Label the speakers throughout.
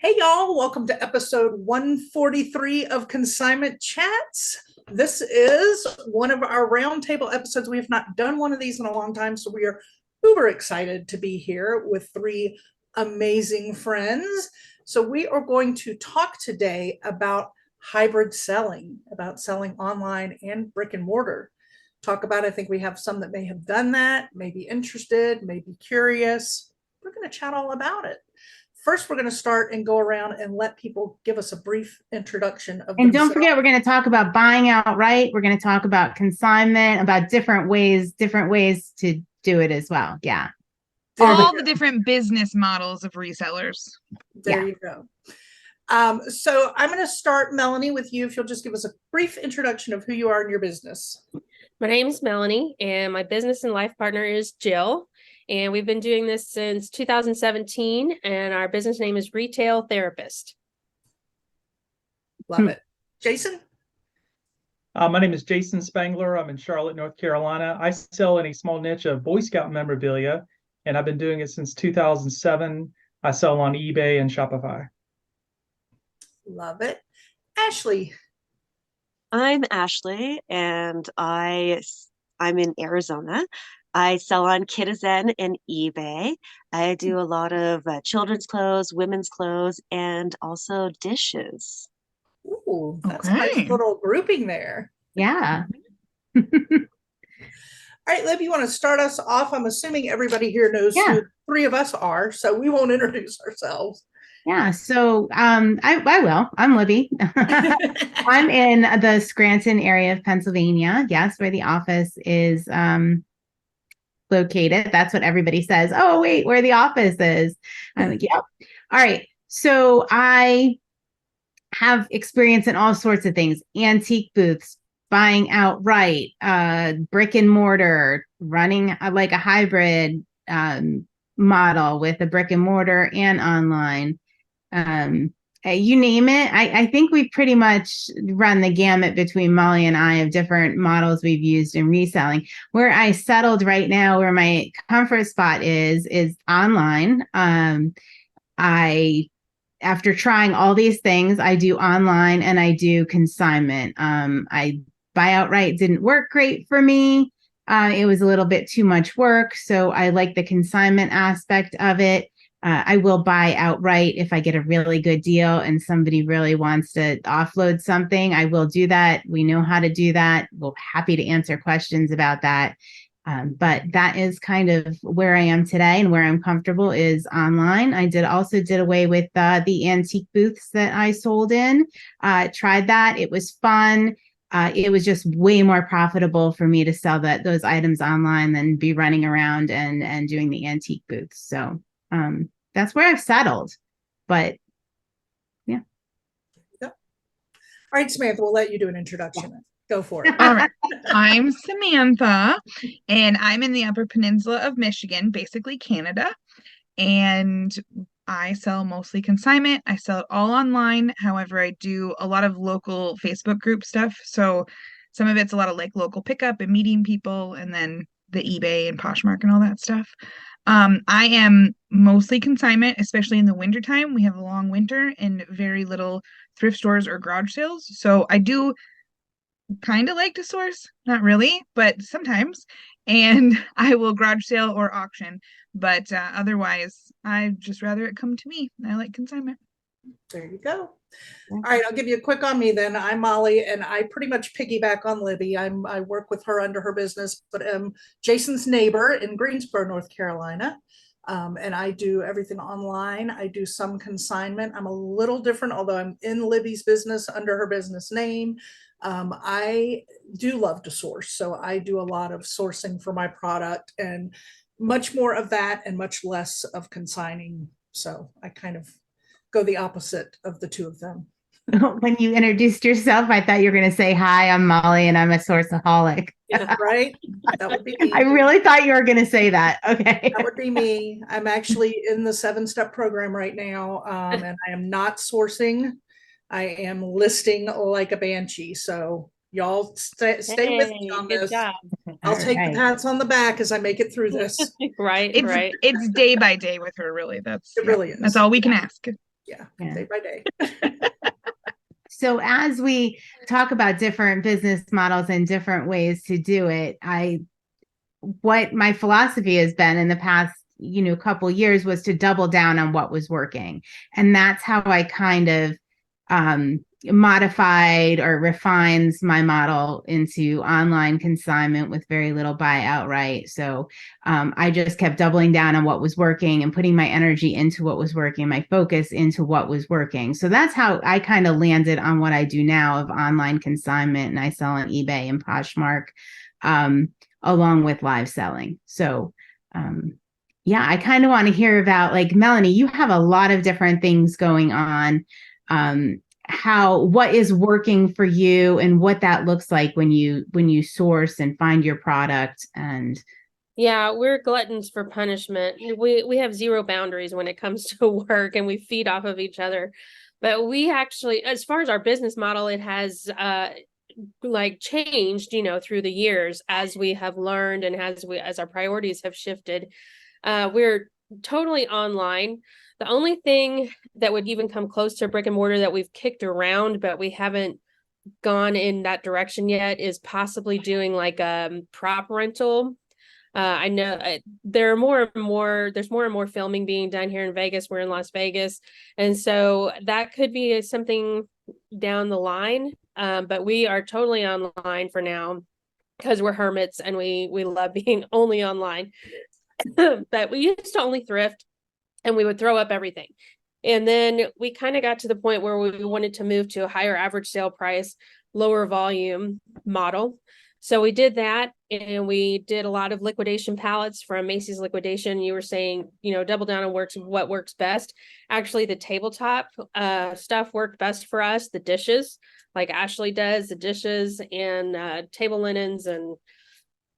Speaker 1: Hey, y'all, welcome to episode 143 of Consignment Chats. This is one of our roundtable episodes. We have not done one of these in a long time, so we are uber excited to be here with three amazing friends. So, we are going to talk today about hybrid selling, about selling online and brick and mortar. Talk about, I think we have some that may have done that, may be interested, may be curious. We're going to chat all about it. First, we're going to start and go around and let people give us a brief introduction of
Speaker 2: And
Speaker 1: themselves.
Speaker 2: don't forget, we're going to talk about buying outright. We're going to talk about consignment, about different ways to do it as well. Yeah.
Speaker 3: All the different business models of resellers.
Speaker 1: There you go. So I'm going to start, Melanie, with you. If you'll just give us a brief introduction of who you are in your business.
Speaker 4: My name is Melanie, and my business and life partner is Jill. And we've been doing this since 2017, and our business name is Retail Therapist.
Speaker 1: Love it. Jason?
Speaker 5: My name is Jason Spangler. I'm in Charlotte, North Carolina. I sell in a small niche of Boy Scout memorabilia, and I've been doing it since 2007. I sell on eBay and Shopify.
Speaker 1: Love it. Ashley?
Speaker 6: I'm Ashley, and I'm in Arizona. I sell on Kitizen and eBay. I do a lot of children's clothes, women's clothes, and also dishes.
Speaker 1: Ooh, that's a nice little grouping there.
Speaker 2: Yeah.
Speaker 1: All right, Lib, you want to start us off? I'm assuming everybody here knows who three of us are, so we won't introduce ourselves.
Speaker 2: Yeah, so I will. I'm Libby. I'm in the Scranton area of Pennsylvania. Yes, where the office is located. That's what everybody says. Oh, wait, where the office is. I'm like, yep. All right. So I have experience in all sorts of things: antique booths, buying outright, brick and mortar, running like a hybrid model with a brick and mortar and online. You name it. I think we pretty much run the gamut between Molly and I of different models we've used in reselling. Where I settled right now, where my comfort spot is online. After trying all these things, I do online and I do consignment. I buy outright didn't work great for me. It was a little bit too much work. So I like the consignment aspect of it. I will buy outright if I get a really good deal and somebody really wants to offload something. I will do that. We know how to do that. We're happy to answer questions about that. But that is kind of where I am today, and where I'm comfortable is online. I also did away with the antique booths that I sold in. Tried that. It was fun. It was just way more profitable for me to sell those items online than be running around and doing the antique booths. So that's where I've settled. But yeah.
Speaker 1: All right, Samantha, we'll let you do an introduction. Go for it.
Speaker 3: All right. I'm Samantha, and I'm in the Upper Peninsula of Michigan, basically Canada. And I sell mostly consignment. I sell it all online. However, I do a lot of local Facebook group stuff. So some of it's a lot of like local pickup and meeting people, and then the eBay and Poshmark and all that stuff. I am mostly consignment, especially in the wintertime. We have a long winter and very little thrift stores or garage sales. So I do kind of like to source, not really, but sometimes. And I will garage sale or auction. But otherwise, I just rather it come to me. I like consignment.
Speaker 1: There you go. All right, I'll give you a quick on me then. I'm Molly, and I pretty much piggyback on Libby. I work with her under her business, but I'm Jason's neighbor in Greensboro, North Carolina. And I do everything online. I do some consignment. I'm a little different, although I'm in Libby's business under her business name. I do love to source, so I do a lot of sourcing for my product, and much more of that and much less of consigning. So I kind of go the opposite of the two of them.
Speaker 2: When you introduced yourself, I thought you were going to say, hi, I'm Molly and I'm a sourceaholic.
Speaker 1: Yeah, right? That would be me.
Speaker 2: I really thought you were going to say that. Okay.
Speaker 1: That would be me. I'm actually in the 7-step program right now, and I am not sourcing. I am listing like a banshee. So y'all stay with me on this.
Speaker 4: Job.
Speaker 1: I'll take the pats on the back as I make it through this.
Speaker 4: Right.
Speaker 3: It's day by day with her, really. That's
Speaker 1: It really is.
Speaker 3: That's all we can ask.
Speaker 1: Yeah,
Speaker 2: Yeah.
Speaker 1: day by day.
Speaker 2: So as we talk about different business models and different ways to do it, what my philosophy has been in the past, couple years was to double down on what was working. And that's how I kind of modified or refines my model into online consignment with very little buy outright. So I just kept doubling down on what was working and putting my energy into what was working, my focus into what was working. So that's how I kind of landed on what I do now of online consignment, and I sell on eBay and Poshmark, along with live selling. So yeah, I kind of want to hear about, like, Melanie, you have a lot of different things going on. What is working for you and what that looks like when you source and find your product. And
Speaker 4: yeah, we're gluttons for punishment. We have zero boundaries when it comes to work, and we feed off of each other. But we actually, as far as our business model, it has like changed, through the years as we have learned and as our priorities have shifted. We're totally online. The only thing that would even come close to brick and mortar that we've kicked around, but we haven't gone in that direction yet, is possibly doing like a prop rental. I know there's more and more filming being done here in Vegas. We're in Las Vegas. And so that could be something down the line. But we are totally online for now because we're hermits and we love being only online. But we used to only thrift, and we would throw up everything. And then we kind of got to the point where we wanted to move to a higher average sale price, lower volume model. So we did that, and we did a lot of liquidation pallets from Macy's liquidation. You were saying, double down on what works best. Actually, the tabletop stuff worked best for us. The dishes, like Ashley does, the dishes and table linens and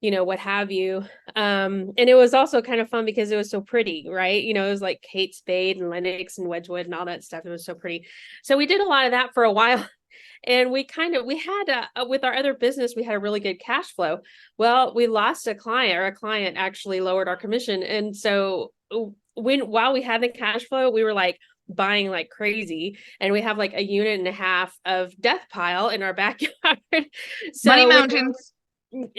Speaker 4: what have you. And it was also kind of fun because it was so pretty, right? It was like Kate Spade and Lennox and Wedgwood and all that stuff. It was so pretty. So we did a lot of that for a while. And we had with our other business, we had a really good cash flow. Well, we lost a client, or a client actually lowered our commission. And so while we had the cash flow, we were like buying like crazy. And we have like a unit and a half of death pile in our backyard. So
Speaker 3: Money Mountains.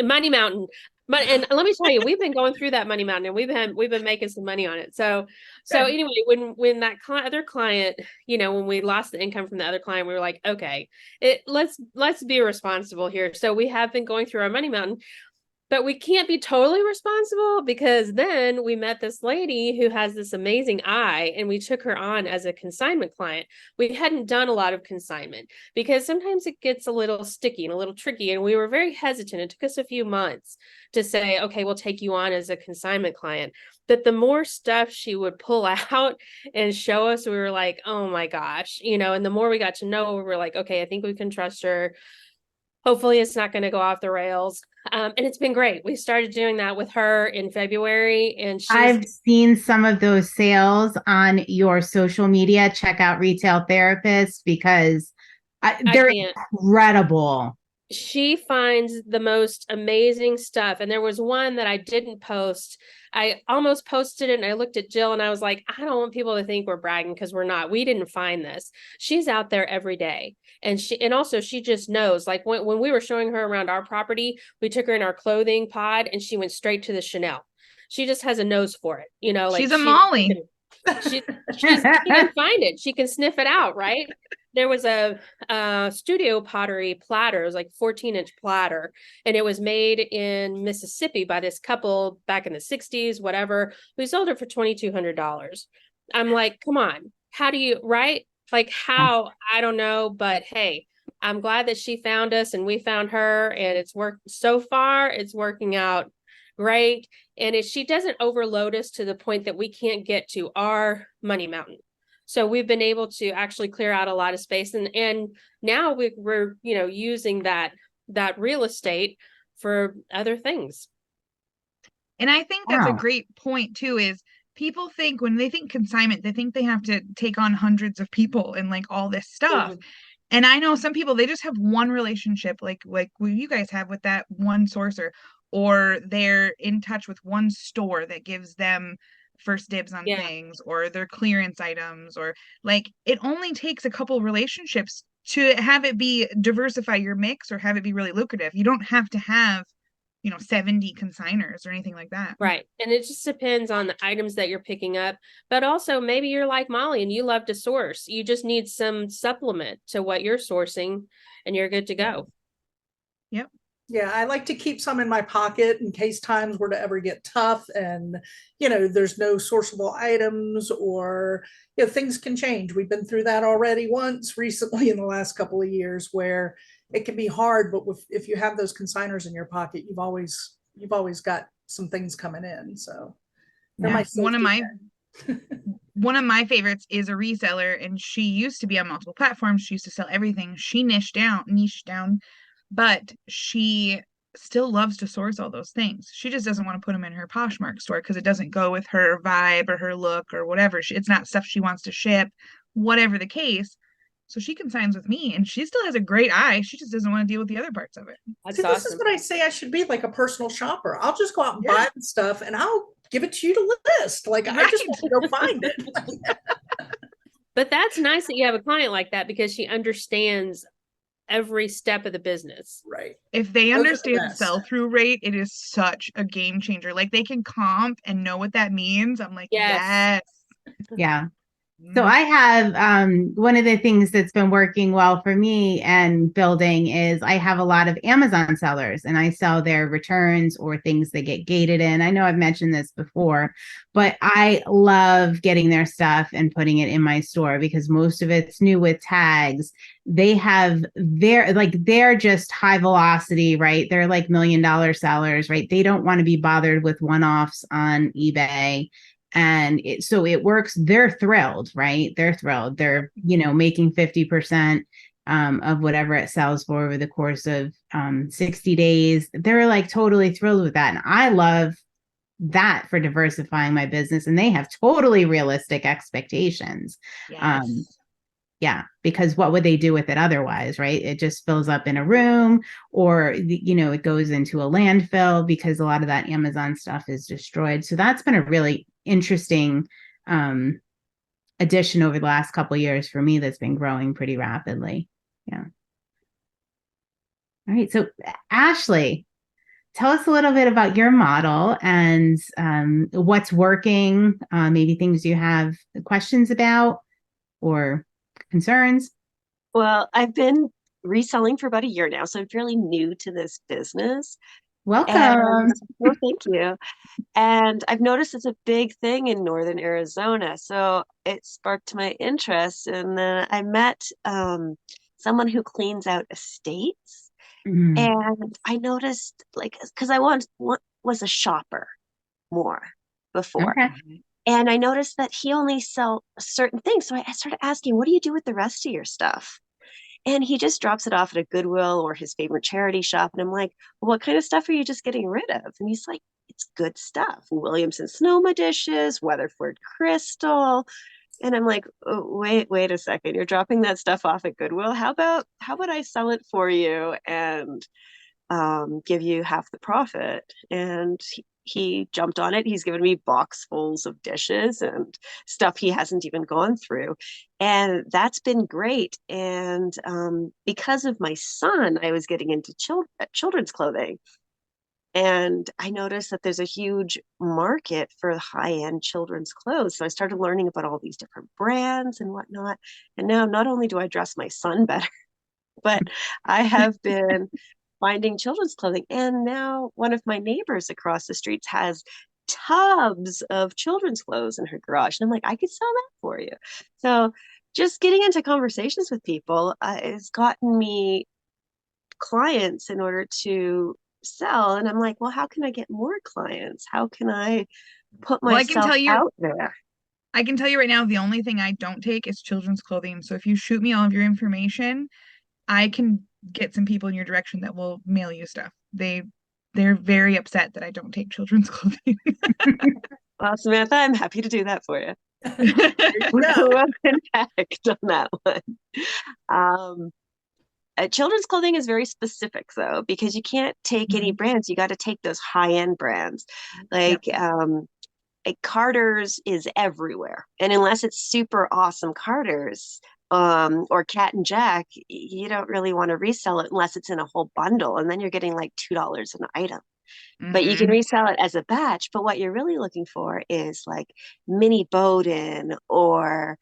Speaker 4: Money Mountain. And let me tell you, we've been going through that Money Mountain, and we've been making some money on it. So anyway, when that other client, when we lost the income from the other client, we were like, okay, let's be responsible here. So we have been going through our Money Mountain. But we can't be totally responsible, because then we met this lady who has this amazing eye, and we took her on as a consignment client. We hadn't done a lot of consignment because sometimes it gets a little sticky and a little tricky, and we were very hesitant. It took us a few months to say, okay, we'll take you on as a consignment client. But the more stuff she would pull out and show us, we were like, oh my gosh, and the more we got to know, we were like, okay, I think we can trust her. Hopefully it's not going to go off the rails. And it's been great. We started doing that with her in February, and
Speaker 2: I've seen some of those sales on your social media. Check out Retail Therapist, because they're incredible.
Speaker 4: She finds the most amazing stuff. And there was one that I didn't post. I almost posted it, and I looked at Jill and I was like, I don't want people to think we're bragging, because we're not. We didn't find this. She's out there every day. And also she just knows, like when we were showing her around our property, we took her in our clothing pod and she went straight to the Chanel. She just has a nose for it. Like
Speaker 3: she's a Molly.
Speaker 4: She can find it. She can sniff it out, right? There was a studio pottery platter. It was like 14-inch platter, and it was made in Mississippi by this couple back in the 60s, whatever. We sold it for $2,200. I'm like, come on, how do you, right? Like, how? I don't know, but hey, I'm glad that she found us and we found her, and it's worked so far. It's working out great. And she doesn't overload us to the point that we can't get to our Money Mountain. So we've been able to actually clear out a lot of space, and now we're using that real estate for other things.
Speaker 3: And I think that's a great point too, is people think when they think consignment, they think they have to take on hundreds of people and like all this stuff. And I know some people, they just have one relationship, like what you guys have with that one sourcer, or they're in touch with one store that gives them first dibs on
Speaker 4: Yeah.
Speaker 3: things, or they're clearance items, or like it only takes a couple relationships to have it be diversify your mix or have it be really lucrative. You don't have to have, 70 consigners or anything like that.
Speaker 4: Right. And it just depends on the items that you're picking up. But also maybe you're like Molly and you love to source. You just need some supplement to what you're sourcing and you're good to go.
Speaker 3: Yep.
Speaker 1: Yeah, I like to keep some in my pocket in case times were to ever get tough and, there's no sourceable items or, things can change. We've been through that already once recently in the last couple of years where it can be hard, but if you have those consigners in your pocket, you've always got some things coming in. So they're my
Speaker 3: One of
Speaker 1: safety
Speaker 3: my
Speaker 1: net.
Speaker 3: one of my favorites is a reseller, and she used to be on multiple platforms. She used to sell everything. She niched down, but she still loves to source all those things. She just doesn't want to put them in her Poshmark store because it doesn't go with her vibe or her look or whatever. It's not stuff she wants to ship, whatever the case. So she consigns with me, and she still has a great eye. She just doesn't want to deal with the other parts of it.
Speaker 4: That's
Speaker 1: See, this is
Speaker 4: awesome.
Speaker 1: what I say I should be, like a personal shopper. I'll just go out and buy the stuff and I'll give it to you to list. Like I just want to go find it.
Speaker 4: But that's nice that you have a client like that because she understands every step of the business.
Speaker 1: Right.
Speaker 3: If they
Speaker 1: Those are the
Speaker 3: understand
Speaker 1: best.
Speaker 3: sell-through rate, it is such a game changer. Like they can comp and know what that means. I'm like,
Speaker 4: Yes.
Speaker 2: Yeah. So I have one of the things that's been working well for me and building is I have a lot of Amazon sellers and I sell their returns or things that get gated in. I know I've mentioned this before, but I love getting their stuff and putting it in my store because most of it's new with tags. They have they're just high velocity, right? They're like $1 million sellers, right? They don't want to be bothered with one-offs on eBay. And so it works. They're thrilled, right? They're thrilled. They're, making 50% of whatever it sells for over the course of 60 days. They're like totally thrilled with that. And I love that for diversifying my business. And they have totally realistic expectations.
Speaker 3: Yes.
Speaker 2: Yeah, because what would they do with it otherwise, right? It just fills up in a room or, it goes into a landfill because a lot of that Amazon stuff is destroyed. So that's been a really interesting addition over the last couple of years for me that's been growing pretty rapidly. Yeah. All right. So Ashley, tell us a little bit about your model and what's working, maybe things you have questions about or concerns.
Speaker 6: Well, I've been reselling for about a year now, so I'm fairly new to this business.
Speaker 2: Welcome.
Speaker 6: Well, thank you. And I've noticed it's a big thing in northern Arizona, so it sparked my interest. And then I met someone who cleans out estates, and I noticed, like, because I was a shopper more before.
Speaker 2: Okay.
Speaker 6: And I noticed that he only sell certain things. So I started asking, what do you do with the rest of your stuff? And he just drops it off at a Goodwill or his favorite charity shop. And I'm like, well, what kind of stuff are you just getting rid of? And he's like, it's good stuff. Williamson Sonoma dishes, Weatherford Crystal. And I'm like, oh, wait a second. You're dropping that stuff off at Goodwill. How about I sell it for you and give you half the profit? And he jumped on it. He's given me boxfuls of dishes and stuff he hasn't even gone through. And that's been great. And because of my son, I was getting into children's clothing. And I noticed that there's a huge market for high-end children's clothes. So I started learning about all these different brands and whatnot. And now not only do I dress my son better, but I have been finding children's clothing. And now one of my neighbors across the streets has tubs of children's clothes in her garage. And I'm like, I could sell that for you. So just getting into conversations with people has gotten me clients in order to sell. And I'm like, well, how can I get more clients? How can I put myself out there?
Speaker 3: I can tell you right now, the only thing I don't take is children's clothing. So if you shoot me all of your information, I can get some people in your direction that will mail you stuff. They're very upset that I don't take children's clothing.
Speaker 6: Well, Samantha, I'm happy to do that for you.
Speaker 1: No.
Speaker 6: We'll connect on that one. Children's clothing is very specific though, because you can't take any brands. You got to take those high-end brands. Like Carter's is everywhere. And unless it's super awesome Carter's, or Cat and Jack, you don't really want to resell it unless it's in a whole bundle. And then you're getting like $2 an item. But you can resell it as a batch. But what you're really looking for is like mini Bowden or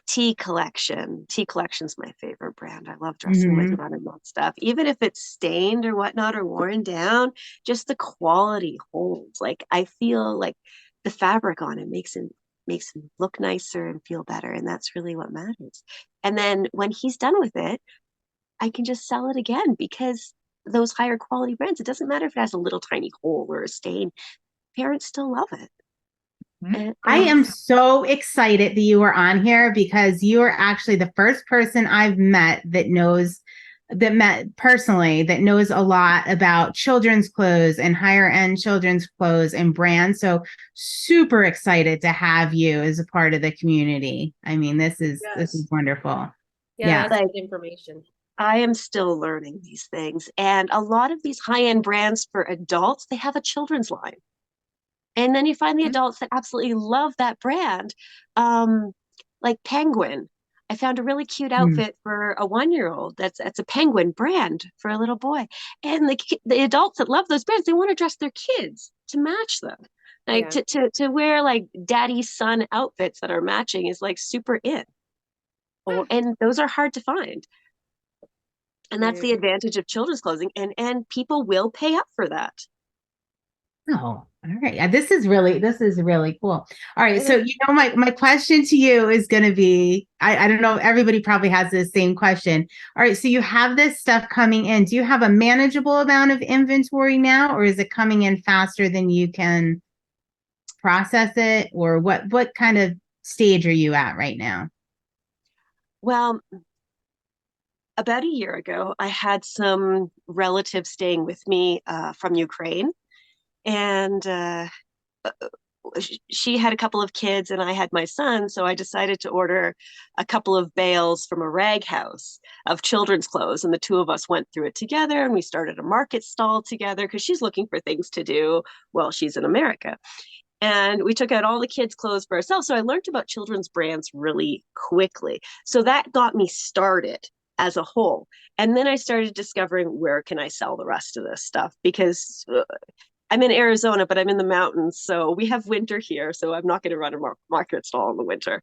Speaker 6: Tea Collection. Tea Collection's my favorite brand. I love dressing with buttermilk stuff. Even if it's stained or whatnot or worn down, just the quality holds. Like I feel like the fabric on it makes him look nicer and feel better. And that's really what matters. And then when he's done with it, I can just sell it again because those higher quality brands, it doesn't matter if it has a little tiny hole or a stain, parents still love it.
Speaker 2: I am so excited that you are on here because you are actually the first person I've met that knows a lot about children's clothes and higher end children's clothes and brands. So super excited to have you as a part of the community. I mean, this is wonderful.
Speaker 4: Yeah, that's good information.
Speaker 6: I am still learning these things. And a lot of these high-end brands for adults, they have a children's line. And then you find the adults that absolutely love that brand. Like Penguin. I found a really cute outfit for a 1-year-old. That's a Penguin brand for a little boy. And the adults that love those brands, they want to dress their kids to match them. Like to wear like daddy son outfits that are matching is like super in. And those are hard to find. And that's the advantage of children's clothing. And people will pay up for that.
Speaker 2: Oh, all right. This is really cool. All right. So, my question to you is going to be, I don't know, everybody probably has the same question. All right. So you have this stuff coming in. Do you have a manageable amount of inventory now, or is it coming in faster than you can process it? Or what kind of stage are you at right now?
Speaker 6: Well, about a year ago, I had some relatives staying with me from Ukraine. And she had a couple of kids and I had my son. So I decided to order a couple of bales from a rag house of children's clothes. And the two of us went through it together and we started a market stall together because she's looking for things to do while she's in America. And we took out all the kids' clothes for ourselves. So I learned about children's brands really quickly. So that got me started as a whole. And then I started discovering where can I sell the rest of this stuff because I'm in Arizona, but I'm in the mountains. So we have winter here. So I'm not going to run a market stall in the winter.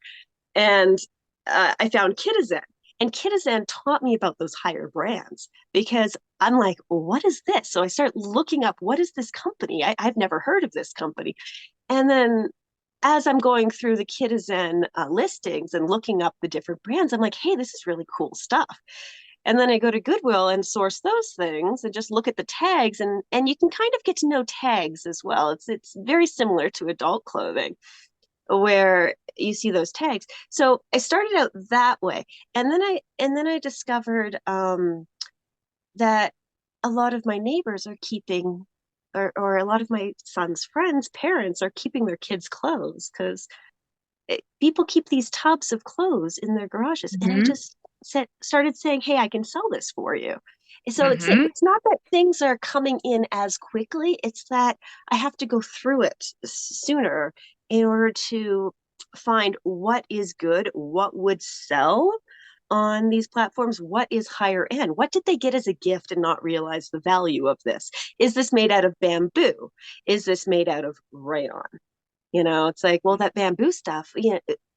Speaker 6: And I found Kitizen. And Kitizen taught me about those higher brands because I'm like, what is this? So I start looking up, what is this company? I've never heard of this company. And then as I'm going through the Kitizen listings and looking up the different brands, I'm like, hey, this is really cool stuff. And then I go to Goodwill and source those things and just look at the tags. And you can kind of get to know tags as well. It's very similar to adult clothing where you see those tags. So I started out that way. And then I discovered that a lot of my neighbors are keeping, or a lot of my son's friends' parents are keeping their kids' clothes because people keep these tubs of clothes in their garages. And I just started saying, hey, I can sell this for you. So it's not that things are coming in as quickly. It's that I have to go through it sooner in order to find what is good, what would sell on these platforms, what is higher end, what did they get as a gift and not realize the value of this? Is this made out of bamboo? Is this made out of rayon? It's like, well, that bamboo stuff,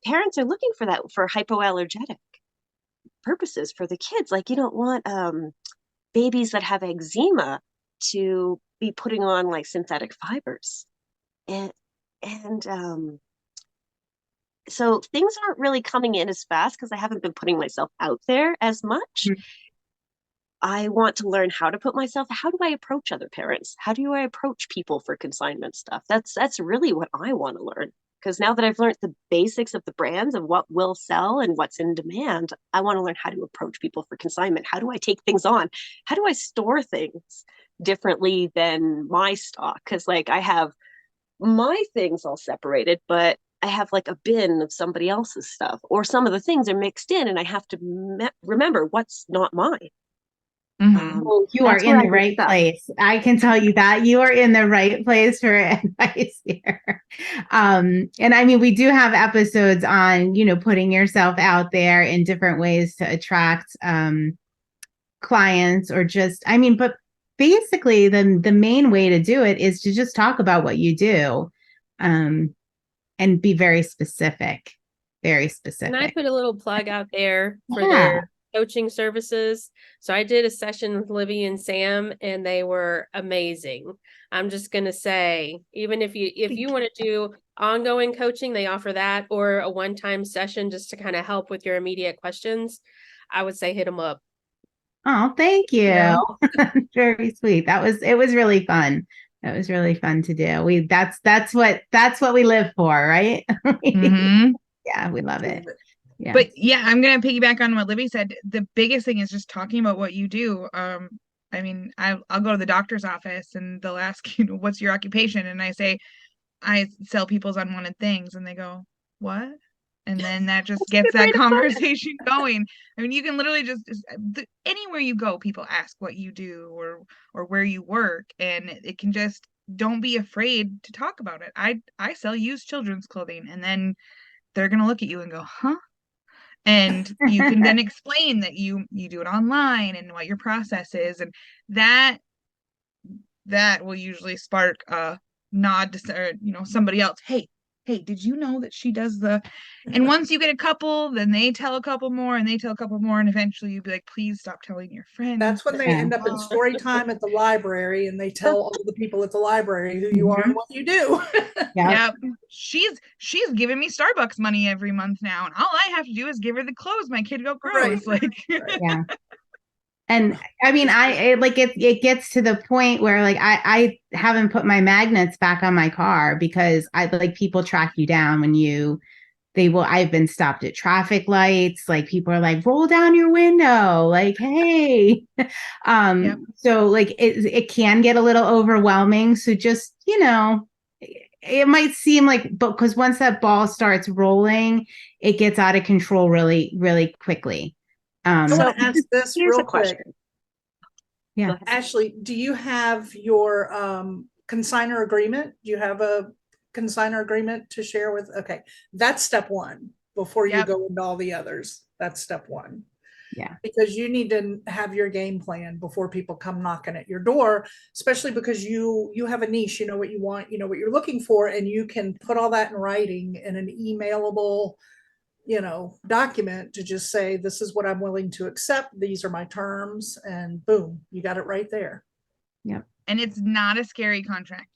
Speaker 6: parents are looking for that for hypoallergenic purposes for the kids. Like you don't want babies that have eczema to be putting on like synthetic fibers. And so things aren't really coming in as fast because I haven't been putting myself out there as much. I want to learn how to put myself, how do I approach other parents? How do I approach people for consignment stuff? That's really what I want to learn. Because now that I've learned the basics of the brands of what will sell and what's in demand, I want to learn how to approach people for consignment. How do I take things on? How do I store things differently than my stock? Because like I have my things all separated, but I have like a bin of somebody else's stuff, or some of the things are mixed in and I have to remember what's not mine.
Speaker 3: Mhm.
Speaker 2: Oh, you are
Speaker 6: That's
Speaker 2: in
Speaker 6: where I
Speaker 2: the
Speaker 6: get
Speaker 2: right
Speaker 6: stuck.
Speaker 2: place. I can tell you that you are in the right place for advice here. And I mean, we do have episodes on, putting yourself out there in different ways to attract clients or just, but basically the main way to do it is to just talk about what you do, and be very specific, very
Speaker 4: And I
Speaker 2: specific.
Speaker 4: put a little plug out there for
Speaker 2: Yeah.
Speaker 4: their coaching services. So I did a session with Libby and Sam, and they were amazing. I'm just gonna say, even if you want to do ongoing coaching, they offer that, or a one-time session just to kind of help with your immediate questions. I would say hit them up.
Speaker 2: Oh, thank you.
Speaker 3: Yeah.
Speaker 2: Very sweet. It was really fun. That was really fun to do. That's what we live for, right?
Speaker 3: Mhm.
Speaker 2: Yeah, we love it. Yeah.
Speaker 3: But yeah, I'm gonna piggyback on what Libby said. The biggest thing is just talking about what you do. I mean, I'll go to the doctor's office and they'll ask, what's your occupation? And I say, I sell people's unwanted things, and they go, what? And then that just gets that conversation going. I mean, you can literally anywhere you go, people ask what you do or where you work, and it can just, don't be afraid to talk about it. I sell used children's clothing, and then they're gonna look at you and go, huh? And you can then explain that you do it online and what your process is, and that will usually spark a nod to, or, somebody else. Hey, did you know that she does and once you get a couple, then they tell a couple more and they tell a couple more, and eventually you'd be like, please stop telling your friends.
Speaker 1: That's when they
Speaker 2: Yeah.
Speaker 1: end up in story time at the library and they tell all the people at the library who you are
Speaker 2: Mhm.
Speaker 1: and what you do.
Speaker 2: Yeah.
Speaker 3: Yep. She's giving me Starbucks money every month now, and all I have to do is give her the clothes my kid outgrows.
Speaker 1: Right.
Speaker 3: Like,
Speaker 2: Yeah. And I mean, it gets to the point where like I haven't put my magnets back on my car because people track you down when I've been stopped at traffic lights. Like people are like, roll down your window, like, hey.
Speaker 3: Yep.
Speaker 2: So like it can get a little overwhelming. So just, it might seem like, but because once that ball starts rolling, it gets out of control really, really quickly.
Speaker 1: I
Speaker 6: So
Speaker 1: want to ask this
Speaker 6: here's
Speaker 1: real
Speaker 6: a
Speaker 1: quick.
Speaker 6: question.
Speaker 2: Yeah.
Speaker 6: Go ahead.
Speaker 1: Ashley, do you have your consignor agreement? Do you have a consignor agreement to share with? Okay, that's step one before you
Speaker 3: Yep.
Speaker 1: go into all the others. That's step one.
Speaker 2: Yeah.
Speaker 1: Because you need to have your game plan before people come knocking at your door, especially because you have a niche, you know what you want, you know what you're looking for, and you can put all that in writing in an emailable, document to just say, this is what I'm willing to accept. These are my terms, and boom, you got it right there.
Speaker 2: Yep.
Speaker 3: And it's not a scary contract.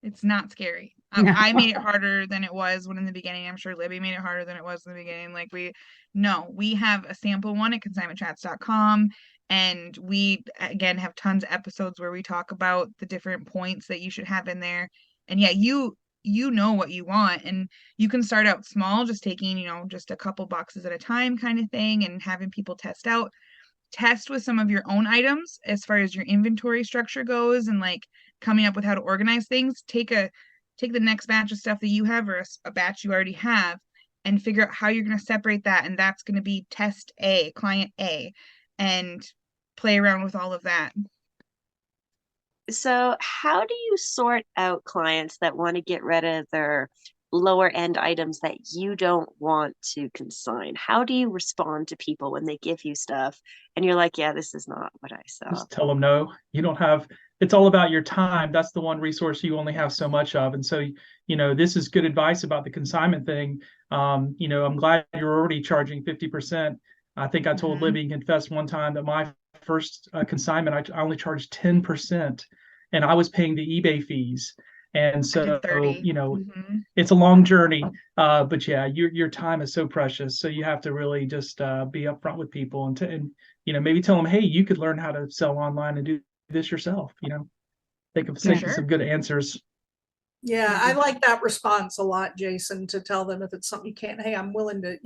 Speaker 3: It's not scary.
Speaker 2: No.
Speaker 3: I made it harder than it was when in the beginning. I'm sure Libby made it harder than it was in the beginning. Like we have a sample one at consignmentchats.com, and we again have tons of episodes where we talk about the different points that you should have in there. And yeah, you know what you want, and you can start out small, just taking, just a couple boxes at a time kind of thing, and having people test with some of your own items as far as your inventory structure goes, and like coming up with how to organize things. Take the next batch of stuff that you have, or a batch you already have, and figure out how you're going to separate that, and that's going to be test A, client A, and play around with all of that.
Speaker 6: So how do you sort out clients that want to get rid of their lower end items that you don't want to consign? How do you respond to people when they give you stuff and you're like, yeah, this is not what I sell?
Speaker 5: Just tell them no. You don't have, it's all about your time. That's the one resource you only have so much of. And so, this is good advice about the consignment thing. I'm glad you're already charging 50%. I think I told Libby and confessed one time that my first consignment, I only charged 10%, and I was paying the eBay fees. And so,
Speaker 3: 30.
Speaker 5: it's a long journey, but yeah, your time is so precious. So you have to really just be upfront with people and maybe tell them, hey, you could learn how to sell online and do this yourself. Think of some good answers.
Speaker 1: Yeah, I like that response a lot, Jason, to tell them if it's something you can't, hey, I'm willing to,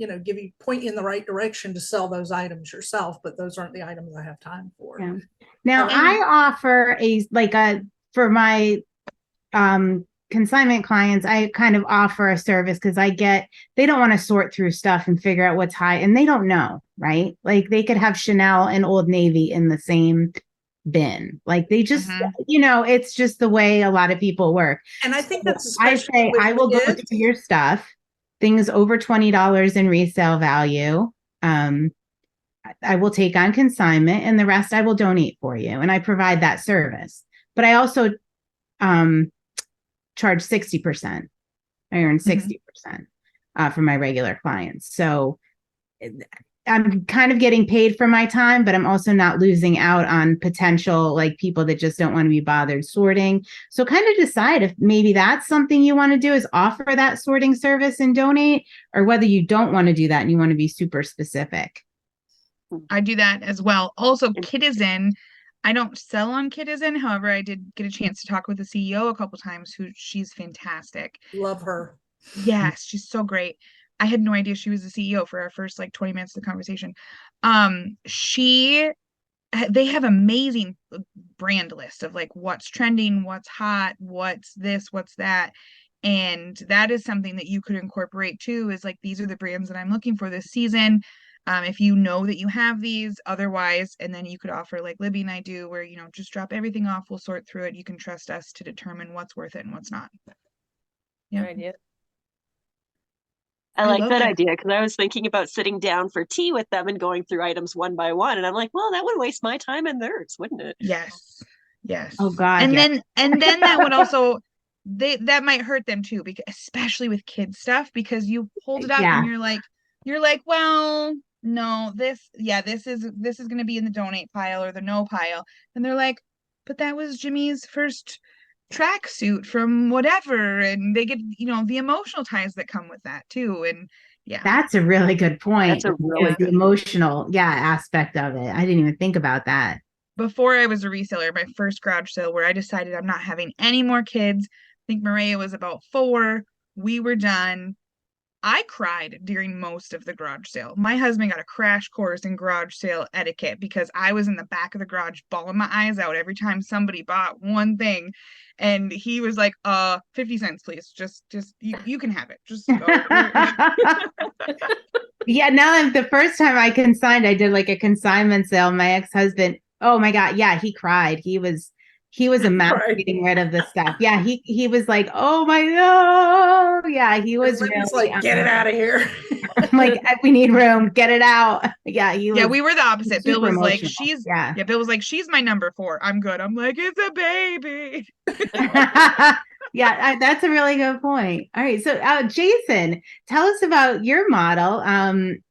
Speaker 1: point you in the right direction to sell those items yourself, but those aren't the items I have time for.
Speaker 2: Yeah. Now I offer for my consignment clients, I kind of offer a service because they don't want to sort through stuff and figure out what's high, and they don't know. right? Like they could have Chanel and Old Navy in the same bin. Like they just, it's just the way a lot of people work.
Speaker 1: And I think
Speaker 2: So
Speaker 1: that's
Speaker 2: I
Speaker 1: especially
Speaker 2: say
Speaker 1: with
Speaker 2: I will go
Speaker 1: kids.
Speaker 2: through your stuff, things over $20 in resale value. I will take on consignment and the rest I will donate for you. And I provide that service. But I also charge 60%. I earn 60% for my regular clients. So I'm kind of getting paid for my time, but I'm also not losing out on potential like people that just don't want to be bothered sorting. So kind of decide if maybe that's something you want to do, is offer that sorting service and donate, or whether you don't want to do that and you want to be super specific.
Speaker 3: I do that as well. Also, Kitizen, I don't sell on Kitizen. However, I did get a chance to talk with the CEO a couple times, she's fantastic.
Speaker 1: Love her.
Speaker 3: Yes, she's so great. I had no idea she was the CEO for our first like 20 minutes of the conversation. They have amazing brand list of like what's trending, what's hot, what's this, what's that. And that is something that you could incorporate too, is like, these are the brands that I'm looking for this season. If you know that you have these, otherwise, and then you could offer like Libby and I do, where, just drop everything off. We'll sort through it. You can trust us to determine what's worth it and what's not. Yeah.
Speaker 4: Good idea.
Speaker 6: I like
Speaker 3: love
Speaker 6: that
Speaker 3: that.
Speaker 6: idea, because I was thinking about sitting down for tea with them and going through items one by one. And I'm like, well, that would waste my time and theirs, wouldn't it?
Speaker 3: Yes.
Speaker 2: Oh God.
Speaker 3: And
Speaker 2: yeah.
Speaker 3: then that would also that might hurt them too, because especially with kids stuff, because you hold it up and you're like, well, no, this is going to be in the donate pile or the no pile. And they're like, but that was Jimmy's first tracksuit from whatever. And they get, the emotional ties that come with that too. And yeah.
Speaker 2: That's a really good point.
Speaker 6: That's a really
Speaker 2: the emotional, aspect of it. I didn't even think about that.
Speaker 3: Before I was a reseller, my first garage sale where I decided I'm not having any more kids. I think Maria was about 4. We were done. I cried during most of the garage sale. My husband got a crash course in garage sale etiquette because I was in the back of the garage bawling my eyes out every time somebody bought one thing. And he was like, 50 cents, please. Just you can have it. Just go.
Speaker 2: Yeah, now the first time I consigned, I did like a consignment sale. My ex-husband, oh my God, yeah, he cried. He was a mess getting rid of the stuff. Yeah, he was like, oh my God. Yeah, he was really
Speaker 1: like, get it out of here.
Speaker 2: like, we need room, get it out. Yeah,
Speaker 3: we were the opposite. Bill was like, Bill was like, she's my number 4. I'm good. I'm like, it's a baby.
Speaker 2: Yeah, that's a really good point. All right, so Jason, tell us about your model, and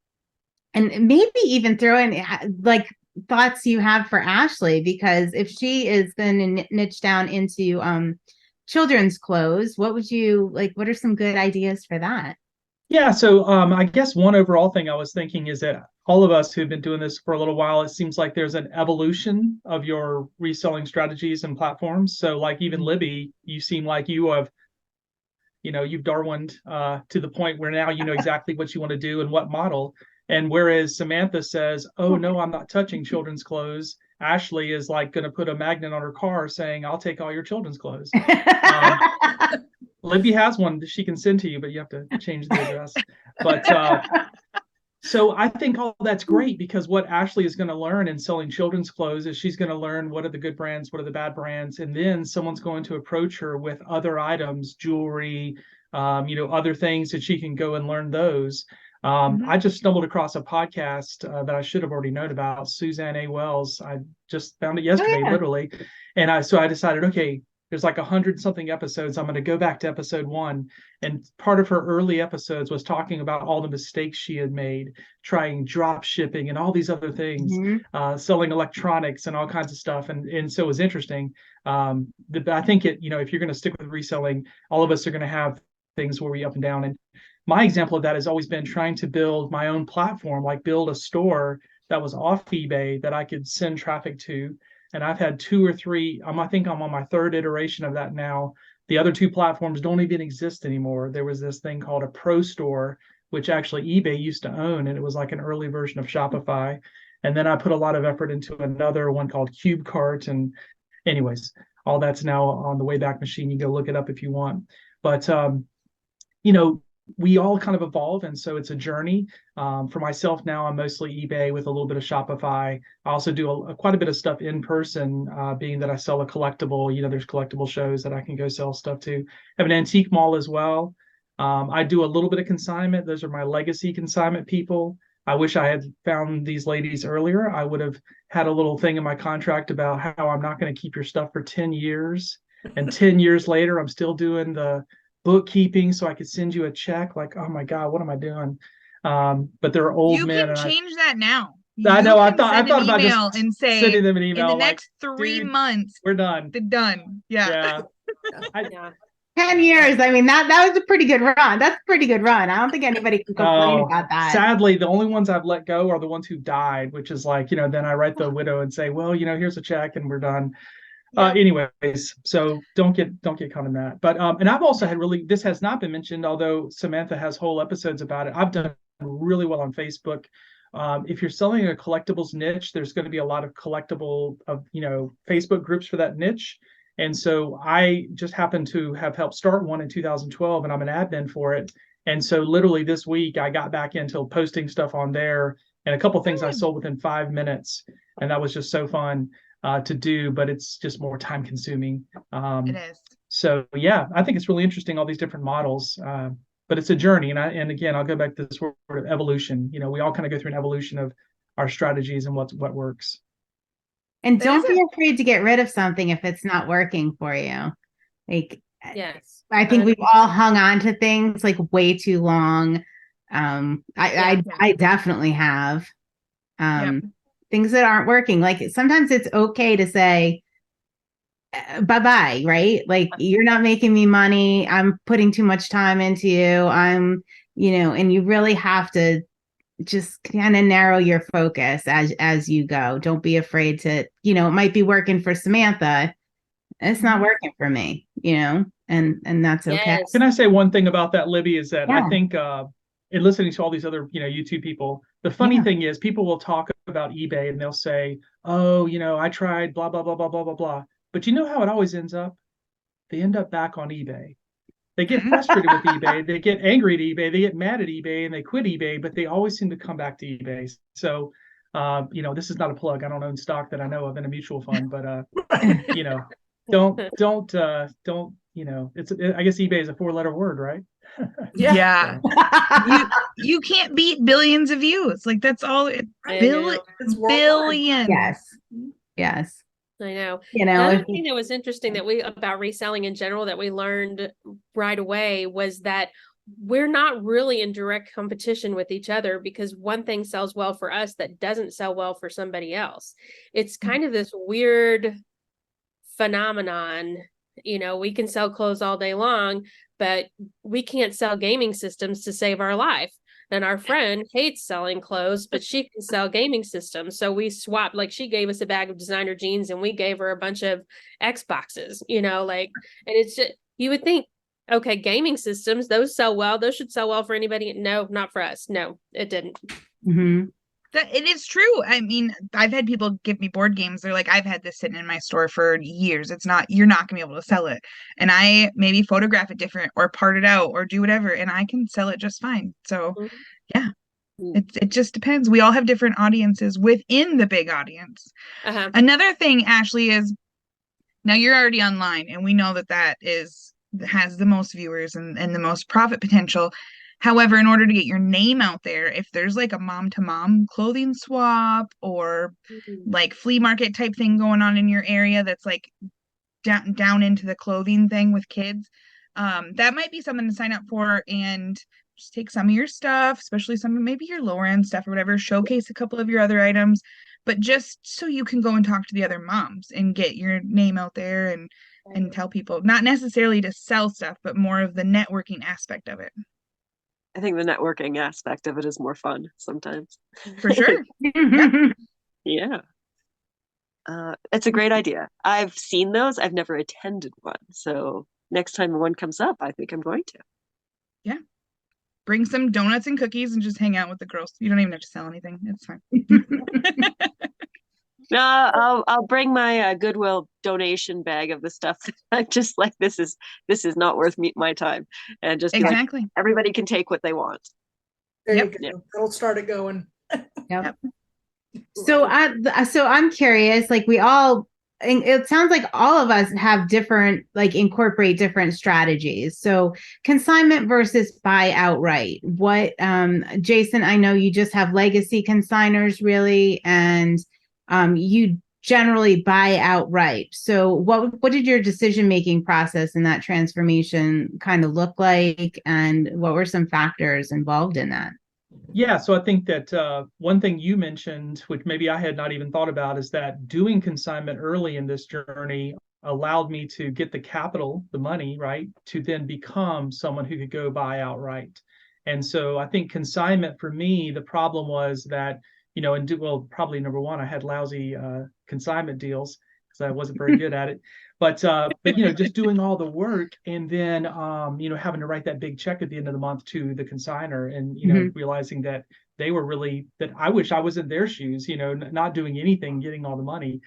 Speaker 2: maybe even throw in like thoughts you have for Ashley, because if she is going to niche down into children's clothes, what are some good ideas for that?
Speaker 5: Yeah, so I guess one overall thing I was thinking is that all of us who've been doing this for a little while, it seems like there's an evolution of your reselling strategies and platforms. So like even Libby, you seem like you have, you've Darwined to the point where now you know exactly what you want to do and what model. And whereas Samantha says, oh no, I'm not touching children's clothes, Ashley is like going to put a magnet on her car saying, I'll take all your children's clothes. Libby has one that she can send to you, but you have to change the address. But so I think all that's great, because what Ashley is going to learn in selling children's clothes is she's going to learn what are the good brands, what are the bad brands, and then someone's going to approach her with other items, jewelry, other things that she can go and learn those. I just stumbled across a podcast that I should have already known about, Suzanne A. Wells. I just found it yesterday, literally. And I decided, okay, there's like 100-something episodes. I'm going to go back to episode 1. And part of her early episodes was talking about all the mistakes she had made, trying drop shipping and all these other things, selling electronics and all kinds of stuff. And so it was interesting. I think if you're going to stick with reselling, all of us are going to have things where we up and down. And my example of that has always been trying to build my own platform, like build a store that was off eBay that I could send traffic to. And I've had 2 or 3, I think I'm on my 3rd iteration of that now. The other 2 platforms don't even exist anymore. There was this thing called a Pro Store, which actually eBay used to own, and it was like an early version of Shopify. And then I put a lot of effort into another one called CubeCart. And anyways, all that's now on the Wayback Machine. You can go look it up if you want. But, we all kind of evolve, and so it's a journey. For myself now, I'm mostly eBay with a little bit of Shopify. I also do quite a bit of stuff in person, being that I sell a collectible. There's collectible shows that I can go sell stuff to. I have an antique mall as well. I do a little bit of consignment. Those are my legacy consignment people. I wish I had found these ladies earlier. I would have had a little thing in my contract about how I'm not going to keep your stuff for 10 years. And 10 years later, I'm still doing the bookkeeping so I could send you a check. Like, oh my God, what am I doing? But they're old
Speaker 3: You
Speaker 5: men.
Speaker 3: can change that now.
Speaker 5: I know. I
Speaker 3: can
Speaker 5: thought
Speaker 3: send an
Speaker 5: about
Speaker 3: email
Speaker 5: just
Speaker 3: and say,
Speaker 5: sending them an
Speaker 3: in
Speaker 5: email
Speaker 3: the
Speaker 5: like,
Speaker 3: next 3
Speaker 5: "Dude,
Speaker 3: months,
Speaker 5: we're done.
Speaker 3: they're done. Yeah.
Speaker 5: Yeah.
Speaker 4: Yeah.
Speaker 2: 10 years. I mean, that was a pretty good run. That's a pretty good run. I don't think anybody can complain about that.
Speaker 5: Sadly, the only ones I've let go are the ones who died, which is like, then I write the widow and say, well, here's a check and we're done.
Speaker 3: Yeah.
Speaker 5: Anyways, so don't get caught in that. But and I've also had this has not been mentioned, although Samantha has whole episodes about it. I've done really well on Facebook. If you're selling a collectibles niche, there's going to be a lot of collectible Facebook groups for that niche. And so I just happened to have helped start one in 2012, and I'm an admin for it. And so literally this week I got back into posting stuff on there, and a couple things I sold within 5 minutes, and that was just so fun to do, but it's just more time consuming.
Speaker 3: It is.
Speaker 5: So yeah, I think it's really interesting, all these different models. But it's a journey, and again, I'll go back to this word of evolution. We all kind of go through an evolution of our strategies and what works.
Speaker 2: And
Speaker 3: That
Speaker 2: don't
Speaker 3: is
Speaker 2: be afraid to get rid of something if it's not working for you. Like,
Speaker 4: Yes.
Speaker 2: I think we've all hung on to things like way too long. I definitely have. Things that aren't working. Like sometimes it's okay to say bye-bye, right? Like you're not making me money. I'm putting too much time into you. And you really have to just kind of narrow your focus as you go. Don't be afraid to, it might be working for Samantha. It's not working for me, and that's okay.
Speaker 4: Yes.
Speaker 5: Can I say one thing about that, Libby, is that
Speaker 2: Yeah.
Speaker 5: I think in listening to all these other, YouTube people, the funny thing is people will talk about eBay and they'll say, oh, I tried blah, blah, blah, blah, blah, blah, blah. But you know how it always ends up? They end up back on eBay. They get frustrated with eBay. They get angry at eBay. They get mad at eBay and they quit eBay, but they always seem to come back to eBay. So, this is not a plug. I don't own stock that I know of in a mutual fund, but, don't, I guess eBay is a 4-letter word, right?
Speaker 3: Yeah. you can't beat billions of views. Like that's all it
Speaker 1: It's worldwide.
Speaker 3: billions.
Speaker 2: Yes.
Speaker 4: I know.
Speaker 2: The
Speaker 4: Another thing that was interesting about reselling in general that we learned right away was that we're not really in direct competition with each other, because one thing sells well for us that doesn't sell well for somebody else. It's kind of this weird phenomenon. We can sell clothes all day long, but we can't sell gaming systems to save our life. And our friend hates selling clothes, but she can sell gaming systems. So we swapped, like she gave us a bag of designer jeans and we gave her a bunch of Xboxes, and it's just, you would think, okay, gaming systems, those sell well. Those should sell well for anybody. No, not for us. No, it didn't.
Speaker 2: Mm-hmm.
Speaker 3: That it is true. I mean, I've had people give me board games. They're like, I've had this sitting in my store for years. You're not gonna be able to sell it. And I maybe photograph it different or part it out or do whatever, and I can sell it just fine. So yeah, it just depends. We all have different audiences within the big audience. Another thing, Ashley, is now you're already online, and we know that has the most viewers and the most profit potential. However, in order to get your name out there, if there's like a mom-to-mom clothing swap or like flea market type thing going on in your area that's like down into the clothing thing with kids, that might be something to sign up for, and just take some of your stuff, especially some of maybe your lower end stuff or whatever, showcase a couple of your other items, but just so you can go and talk to the other moms and get your name out there and tell people, not necessarily to sell stuff, but more of the networking aspect of it.
Speaker 6: I think the networking aspect of it is more fun sometimes.
Speaker 3: For sure.
Speaker 6: Yeah. It's a great idea. I've seen those. I've never attended one. So next time one comes up, I think I'm going to.
Speaker 3: Yeah. Bring some donuts and cookies and just hang out with the girls. You don't even have to sell anything. It's fine.
Speaker 6: No, I'll bring my Goodwill donation bag of the stuff. I'm just like, this is not worth my time, and just be like,
Speaker 3: Exactly.
Speaker 6: everybody can take what they want.
Speaker 1: There you
Speaker 3: Yep.
Speaker 1: go.
Speaker 6: Yeah.
Speaker 1: That'll start it going.
Speaker 2: Yep. So I'm curious, like we all, and it sounds like all of us have different, like incorporate different strategies. So consignment versus buy outright. What, Jason, I know you just have legacy consigners really, and you generally buy outright. So what did your decision-making process in that transformation kind of look like? And what were some factors involved in that?
Speaker 5: Yeah, so I think that one thing you mentioned, which maybe I had not even thought about, is that doing consignment early in this journey allowed me to get the capital, the money, right, to then become someone who could go buy outright. And so I think consignment for me, the problem was that, well, probably number one, I had lousy consignment deals because I wasn't very good at it. But just doing all the work and then having to write that big check at the end of the month to the consigner, and realizing that they were really, that I wish I was in their shoes, not doing anything, getting all the money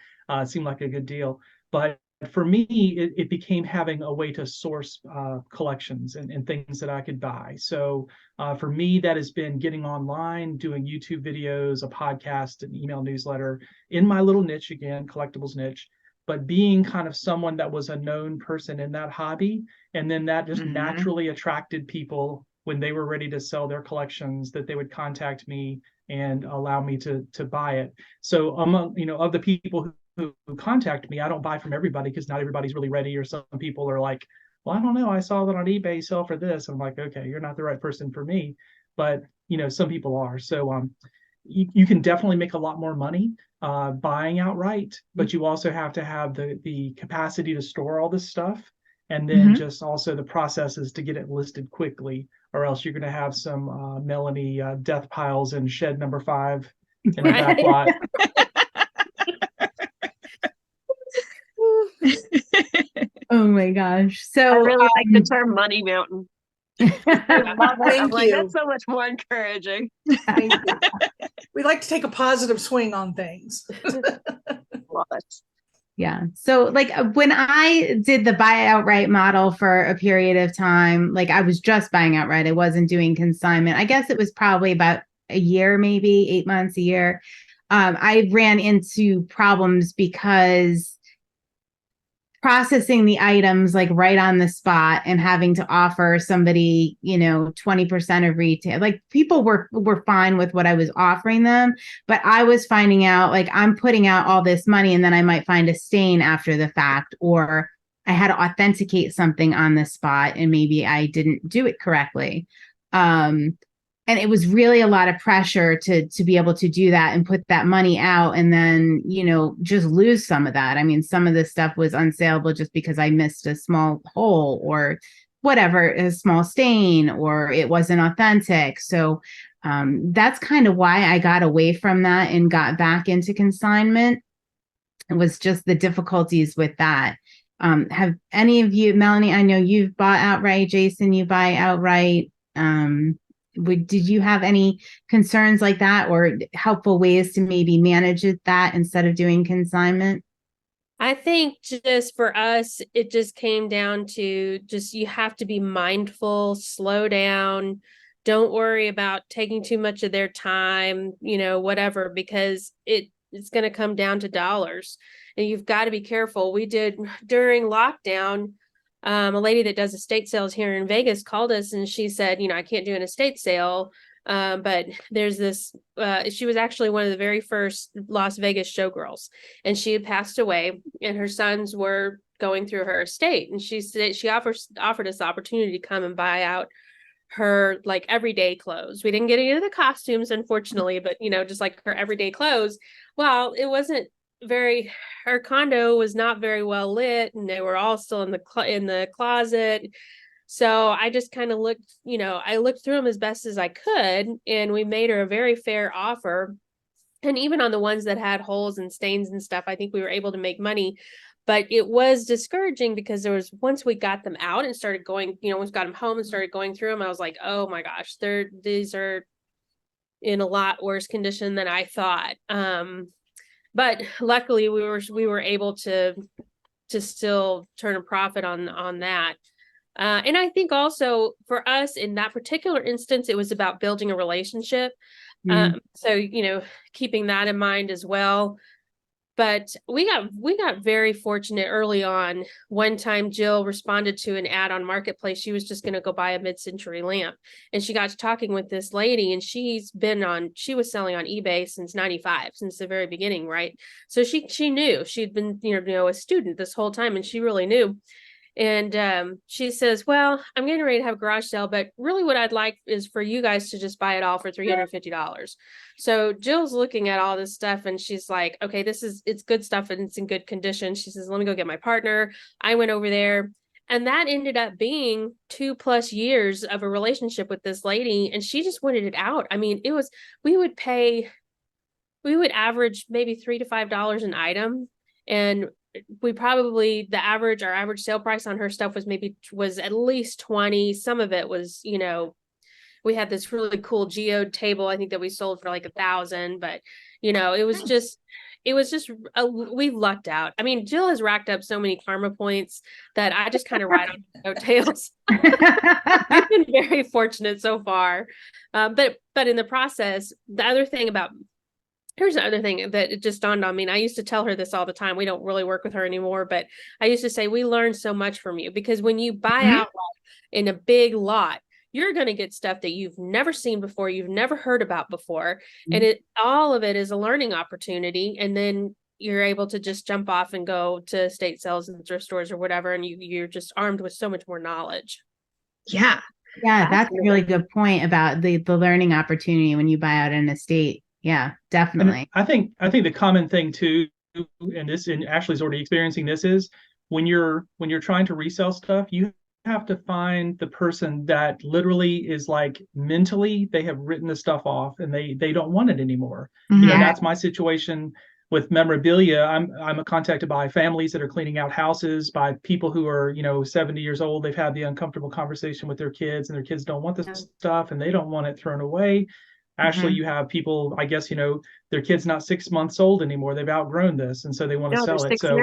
Speaker 5: seemed like a good deal. But for me, it became having a way to source collections and things that I could buy. So for me, that has been getting online, doing YouTube videos, a podcast, an email newsletter in my little niche, again, collectibles niche, but being kind of someone that was a known person in that hobby. And then that just naturally attracted people when they were ready to sell their collections, that they would contact me and allow me to buy it. So among, of the people who contact me, I don't buy from everybody because not everybody's really ready. Or some people are like, well, I don't know, I saw that on eBay, sell for this. I'm like, okay, you're not the right person for me. But, some people are. So you can definitely make a lot more money buying outright, but you also have to have the capacity to store all this stuff. And then just also the processes to get it listed quickly, or else you're going to have some Melanie death piles in shed number 5 in the back lot.
Speaker 2: Oh my gosh.
Speaker 6: I
Speaker 2: So
Speaker 6: really like the term money mountain. I love it. I'm
Speaker 1: Thank
Speaker 6: like,
Speaker 1: you.
Speaker 6: that's so much more encouraging.
Speaker 1: Thank you. We like to take a positive swing on things.
Speaker 6: Love it.
Speaker 2: yeah. So like when I did the buy outright model for a period of time, like I was just buying outright. I wasn't doing consignment. I guess it was probably about a year, maybe 8 months, a year. I ran into problems because processing the items like right on the spot and having to offer somebody 20% of retail, like people were fine with what I was offering them, but I was finding out like I'm putting out all this money and then I might find a stain after the fact, or I had to authenticate something on the spot and maybe I didn't do it correctly. And it was really a lot of pressure to be able to do that and put that money out and then, just lose some of that. I mean, some of this stuff was unsaleable just because I missed a small hole or whatever, a small stain, or it wasn't authentic. So that's kind of why I got away from that and got back into consignment. It was just the difficulties with that. Have any of you, Melanie, I know you've bought outright. Jason, you buy outright. Did you have any concerns like that or helpful ways to maybe manage that instead of doing consignment?
Speaker 4: I think just for us, it just came down to just you have to be mindful, slow down, don't worry about taking too much of their time, whatever, because it's going to come down to dollars and you've got to be careful. We did during lockdown. A lady that does estate sales here in Vegas called us and she said, I can't do an estate sale. But there's this, she was actually one of the very first Las Vegas showgirls and she had passed away and her sons were going through her estate. And she said, she offered us the opportunity to come and buy out her like everyday clothes. We didn't get any of the costumes, unfortunately, but just like her everyday clothes. Well, it wasn't her condo was not very well lit and they were all still in the closet. So I just kind of looked, I looked through them as best as I could and we made her a very fair offer. And even on the ones that had holes and stains and stuff, I think we were able to make money, but it was discouraging because once we got them out and started going, once we got them home and started going through them, I was like, oh my gosh, these are in a lot worse condition than I thought. but luckily we were able to still turn a profit on that. And I think also for us in that particular instance, it was about building a relationship. So, keeping that in mind as well. But we got very fortunate early on. One time Jill responded to an ad on Marketplace. She was just going to go buy a mid-century lamp. And she got to talking with this lady, and she was selling on eBay since 95, since the very beginning, right? So she knew. She'd been, a student this whole time, and she really knew. And she says, well, I'm getting ready to have a garage sale, but really what I'd like is for you guys to just buy it all for $350. So Jill's looking at all this stuff and she's like, okay, it's good stuff and it's in good condition. She says, let me go get my partner. I went over there, and that ended up being 2+ years of a relationship with this lady. And she just wanted it out. I mean, we would average maybe $3 to $5 an item. And our average sale price on her stuff was at least 20. Some of it was, we had this really cool geode table, I think, that we sold for like 1,000, but it was just we've lucked out. I mean, Jill has racked up so many karma points that I just kind of ride on coattails. We've been very fortunate so far. But in the process, here's the other thing that it just dawned on me. And I used to tell her this all the time. We don't really work with her anymore, but I used to say, we learn so much from you, because when you buy out in a big lot, you're going to get stuff that you've never seen before, you've never heard about before. And all of it is a learning opportunity. And then you're able to just jump off and go to estate sales and thrift stores or whatever. And you're just armed with so much more knowledge.
Speaker 3: Yeah.
Speaker 2: Yeah. That's a really good point about the learning opportunity when you buy out an estate. Yeah, definitely.
Speaker 5: And I think the common thing too, and Ashley's already experiencing this, is when you're trying to resell stuff, you have to find the person that literally is like, mentally they have written the stuff off and they don't want it anymore. That's my situation with memorabilia. I'm contacted by families that are cleaning out houses, by people who are 70 years old. They've had the uncomfortable conversation with their kids, and their kids don't want this stuff and they don't want it thrown away. Actually, you have people, I guess, their kid's not 6 months old anymore. They've outgrown this, and so they want to sell it. So,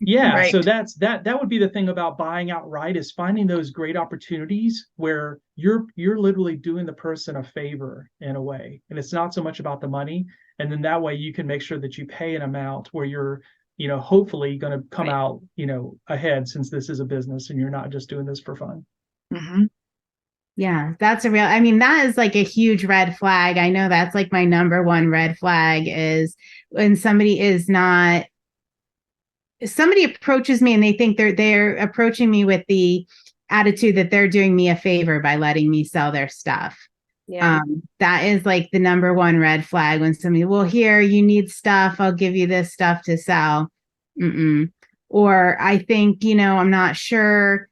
Speaker 3: Right.
Speaker 5: So that would be the thing about buying outright, is finding those great opportunities where you're literally doing the person a favor in a way, and it's not so much about the money. And then that way you can make sure that you pay an amount where you're, hopefully going to come out, ahead, since this is a business and you're not just doing this for fun.
Speaker 3: Mm-hmm.
Speaker 2: Yeah, that is like a huge red flag. I know that's like my number one red flag, is when somebody approaches me and they think they're approaching me with the attitude that they're doing me a favor by letting me sell their stuff.
Speaker 4: Yeah.
Speaker 2: That is like the number one red flag, when somebody, well, here, you need stuff, I'll give you this stuff to sell. Or I think, I'm not sure.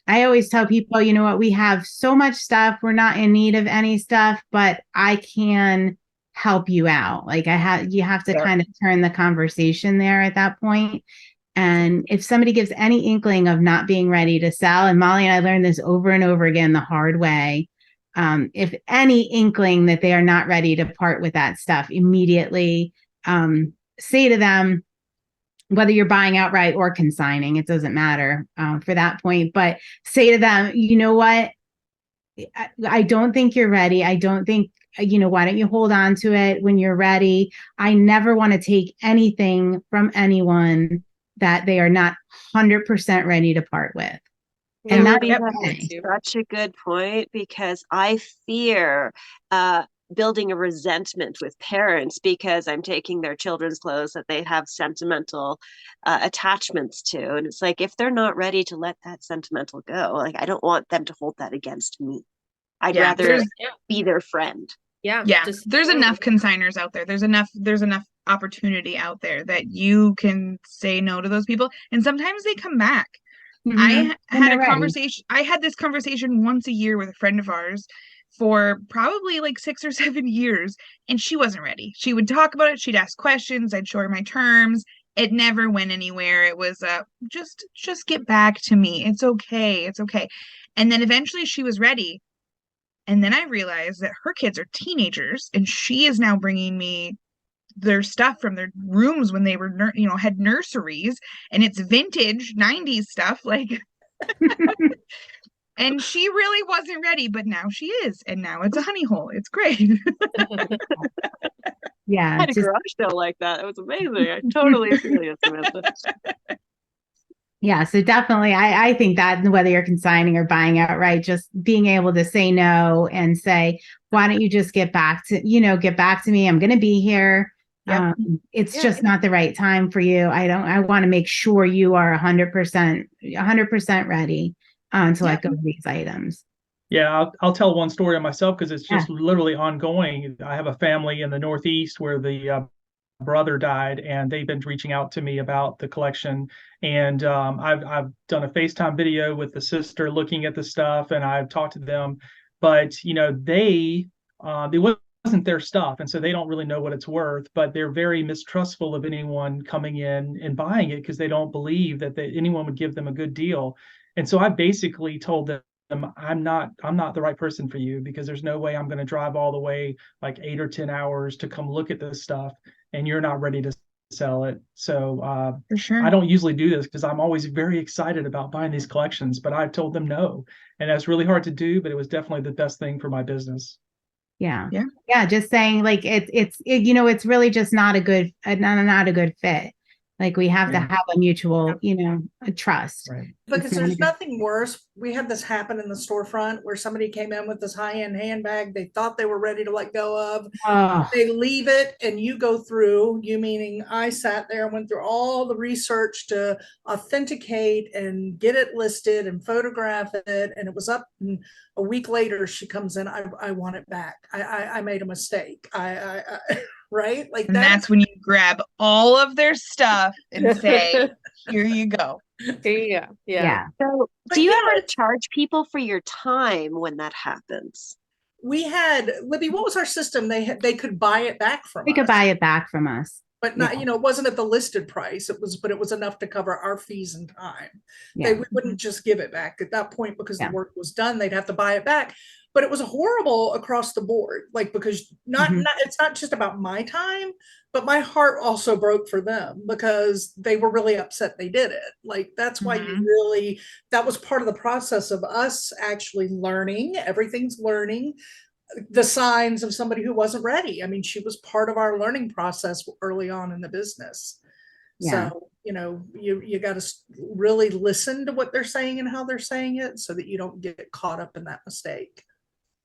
Speaker 2: I always tell people, you know what, we have so much stuff, we're not in need of any stuff, but I can help you out. Like you have to kind of turn the conversation there at that point. And if somebody gives any inkling of not being ready to sell, and Molly and I learned this over and over again the hard way, if any inkling that they are not ready to part with that stuff, immediately say to them, whether you're buying outright or consigning, it doesn't matter for that point, but say to them, you know what, I don't think you're ready. I don't think, why don't you hold on to it when you're ready? I never want to take anything from anyone that they are not 100% ready to part with.
Speaker 4: Yeah,
Speaker 2: And
Speaker 6: that's such a good point, because I fear building a resentment with parents because I'm taking their children's clothes that they have sentimental attachments to. And it's like, if they're not ready to let that sentimental go, like, I don't want them to hold that against me. I'd rather be their friend.
Speaker 4: Yeah.
Speaker 3: There's enough consigners out there. There's enough opportunity out there that you can say no to those people. And sometimes they come back. I had this conversation once a year with a friend of ours for probably like 6 or 7 years, and she wasn't ready. She would talk about it, she'd ask questions, I'd show her my terms. It never went anywhere. It was just get back to me. It's okay. And then eventually she was ready. And then I realized that her kids are teenagers and she is now bringing me their stuff from their rooms when they were, had nurseries, and it's vintage 90s stuff. Like, and she really wasn't ready, but now she is. And now it's a honey hole. It's great.
Speaker 6: I
Speaker 2: Yeah.
Speaker 6: had a garage sale like that. It was amazing. I totally feel you, Samantha.
Speaker 2: Yeah, so definitely, I think that whether you're consigning or buying outright, just being able to say no and say, why don't you just get back to me? I'm going to be here.
Speaker 3: Yep.
Speaker 2: It's just not the right time for you. I want to make sure you are 100% ready to let go of these items.
Speaker 5: Yeah, I'll tell one story on myself because it's just literally ongoing. I have a family in the Northeast where the brother died, and they've been reaching out to me about the collection. And I've done a FaceTime video with the sister looking at the stuff, and I've talked to them. But they wasn't their stuff, and so they don't really know what it's worth. But they're very mistrustful of anyone coming in and buying it because they don't believe that anyone would give them a good deal. And so I basically told them, I'm not the right person for you, because there's no way I'm going to drive all the way like 8 or 10 hours to come look at this stuff, and you're not ready to sell it. So
Speaker 3: For sure.
Speaker 5: I don't usually do this because I'm always very excited about buying these collections, but I've told them no, and that's really hard to do, but it was definitely the best thing for my business.
Speaker 2: Yeah. Just saying, like, it's really just not a good fit. Like, we have to have a mutual, a trust.
Speaker 5: Right.
Speaker 1: Because there's nothing worse. We had this happen in the storefront where somebody came in with this high-end handbag they thought they were ready to let go of.
Speaker 2: Oh.
Speaker 1: They leave it, and you go through, you meaning I sat there and went through all the research to authenticate and get it listed and photograph it. And it was up, and a week later she comes in, I want it back. I made a mistake. Right? Like
Speaker 3: And that's when you grab all of their stuff and say, here you go.
Speaker 4: Here you go. Yeah.
Speaker 6: So do you ever charge people for your time when that happens?
Speaker 1: We had, Libby, what was our system? They could buy it back from us.
Speaker 2: They could buy it back from us.
Speaker 1: But not, it wasn't at the listed price. But it was enough to cover our fees and time.
Speaker 2: Yeah.
Speaker 1: We wouldn't just give it back at that point because the work was done. They'd have to buy it back. But it was horrible across the board, like, because it's not just about my time, but my heart also broke for them because they were really upset they did it. Like, that's why that was part of the process of us actually learning. Everything's learning the signs of somebody who wasn't ready. I mean, she was part of our learning process early on in the business.
Speaker 2: Yeah.
Speaker 1: So, you got to really listen to what they're saying and how they're saying it so that you don't get caught up in that mistake.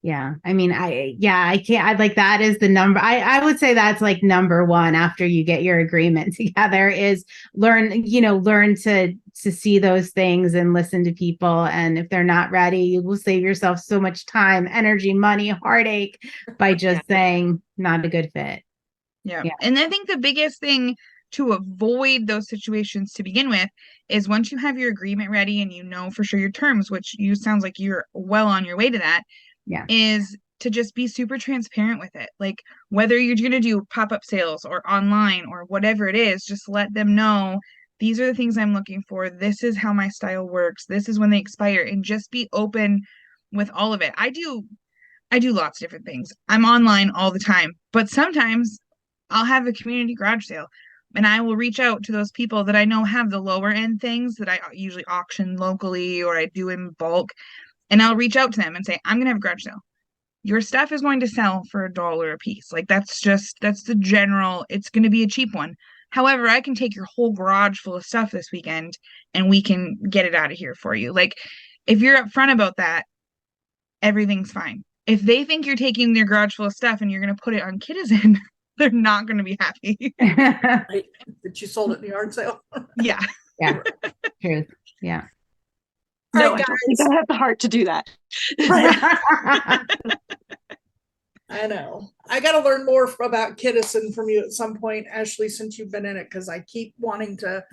Speaker 2: Yeah. I mean, I can't, like, that is the number. I would say that's like number one after you get your agreement together is learn to see those things and listen to people. And if they're not ready, you will save yourself so much time, energy, money, heartache by just saying not a good fit.
Speaker 3: Yeah. And I think the biggest thing to avoid those situations to begin with is once you have your agreement ready and you know for sure your terms, which sounds like you're well on your way to that, is to just be super transparent with it. Like, whether you're going to do pop-up sales or online or whatever it is, just let them know these are the things I'm looking for. This is how my style works. This is when they expire, and just be open with all of it. I do lots of different things. I'm online all the time, but sometimes I'll have a community garage sale and I will reach out to those people that I know have the lower end things that I usually auction locally or I do in bulk. And I'll reach out to them and say, I'm going to have a garage sale. Your stuff is going to sell for $1 a piece. Like, that's the general, it's going to be a cheap one. However, I can take your whole garage full of stuff this weekend and we can get it out of here for you. Like, if you're upfront about that, everything's fine. If they think you're taking their garage full of stuff and you're going to put it on Kitizen, they're not going to be happy.
Speaker 1: Right? That you sold it in the yard sale.
Speaker 3: Yeah.
Speaker 2: Yeah. True. Yeah.
Speaker 6: No,
Speaker 1: Right,
Speaker 6: I don't think I have the heart to do that.
Speaker 1: I know. I got to learn more about Kitizen from you at some point, Ashley, since you've been in it, because I keep wanting to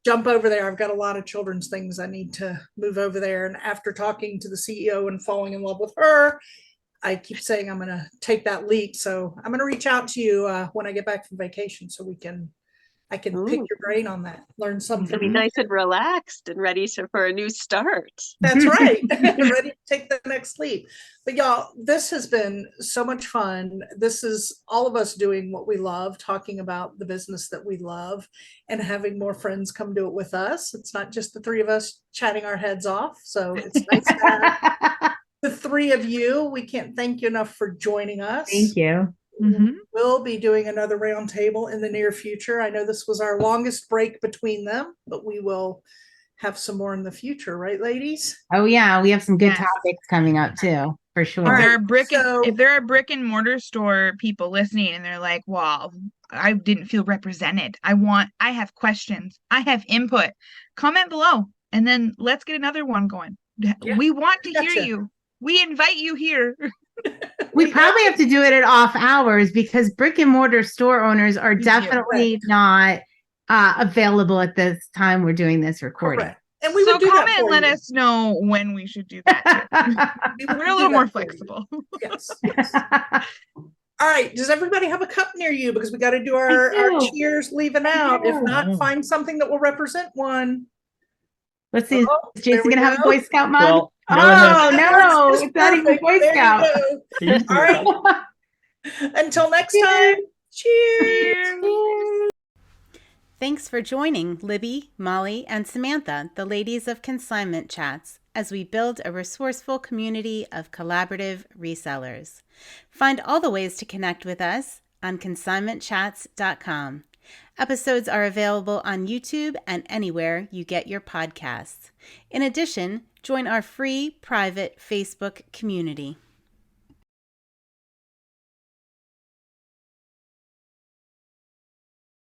Speaker 1: jump over there. I've got a lot of children's things I need to move over there. And after talking to the CEO and falling in love with her, I keep saying I'm going to take that leap. So I'm going to reach out to you when I get back from vacation so we can I can pick
Speaker 6: Ooh.
Speaker 1: your brain on that, learn
Speaker 6: It's gonna be
Speaker 1: something.
Speaker 6: nice and relaxed and ready for a new start.
Speaker 1: That's right. Ready to take the next leap. But y'all, this has been so much fun. This is all of us doing what we love, talking about the business that we love, and having more friends come do it with us. It's not just the three of us chatting our heads off. So it's nice to have the three of you. We can't thank you enough for joining us.
Speaker 2: Thank you.
Speaker 1: We'll be doing another roundtable in the near future. I know this was our longest break between them, but we will have some more in the future, right, ladies?
Speaker 2: Oh yeah, we have some good
Speaker 3: Yes.
Speaker 2: topics coming up too, for sure.
Speaker 3: If
Speaker 1: All
Speaker 3: there
Speaker 1: right,
Speaker 3: are
Speaker 1: so-
Speaker 3: if there are brick and mortar store people listening and they're like, "Wow, I didn't feel represented. I have questions. I have input." Comment below and then let's get another one going. We want to hear
Speaker 1: Gotcha.
Speaker 3: you. We invite you here.
Speaker 2: We probably have to do it at off hours because brick and mortar store owners are
Speaker 3: do.
Speaker 2: definitely not available at this time we're doing this recording.
Speaker 1: Correct. And we
Speaker 3: So
Speaker 1: would do that
Speaker 3: comment and
Speaker 1: for
Speaker 3: let
Speaker 1: you.
Speaker 3: us know when we should do that too.
Speaker 1: We would
Speaker 3: We're
Speaker 1: do
Speaker 3: a little more
Speaker 1: that for you.
Speaker 3: flexible.
Speaker 1: Yes. All right. Does everybody have a cup near you? Because we got to do our
Speaker 2: do.
Speaker 1: cheers leaving out. If
Speaker 2: do.
Speaker 1: not, find something that will represent one.
Speaker 2: Let's see.
Speaker 1: Oh,
Speaker 2: Is
Speaker 1: there
Speaker 2: Jason
Speaker 1: we
Speaker 2: gonna have a
Speaker 1: go.
Speaker 2: Boy Scout mug?
Speaker 5: Well, no one
Speaker 2: Oh
Speaker 5: has.
Speaker 2: no,
Speaker 1: That's
Speaker 2: it's not even
Speaker 1: perfect.
Speaker 2: Boy
Speaker 1: There you
Speaker 2: Scout.
Speaker 1: go.
Speaker 5: It used to be
Speaker 1: All
Speaker 5: a
Speaker 1: right.
Speaker 5: cup.
Speaker 1: Until next time. Cheers.
Speaker 3: Cheers.
Speaker 2: Thanks for joining Libby, Molly, and Samantha, the ladies of Consignment Chats, as we build a resourceful community of collaborative resellers. Find all the ways to connect with us on consignmentchats.com. Episodes are available on YouTube and anywhere you get your podcasts. In addition, join our free private Facebook community.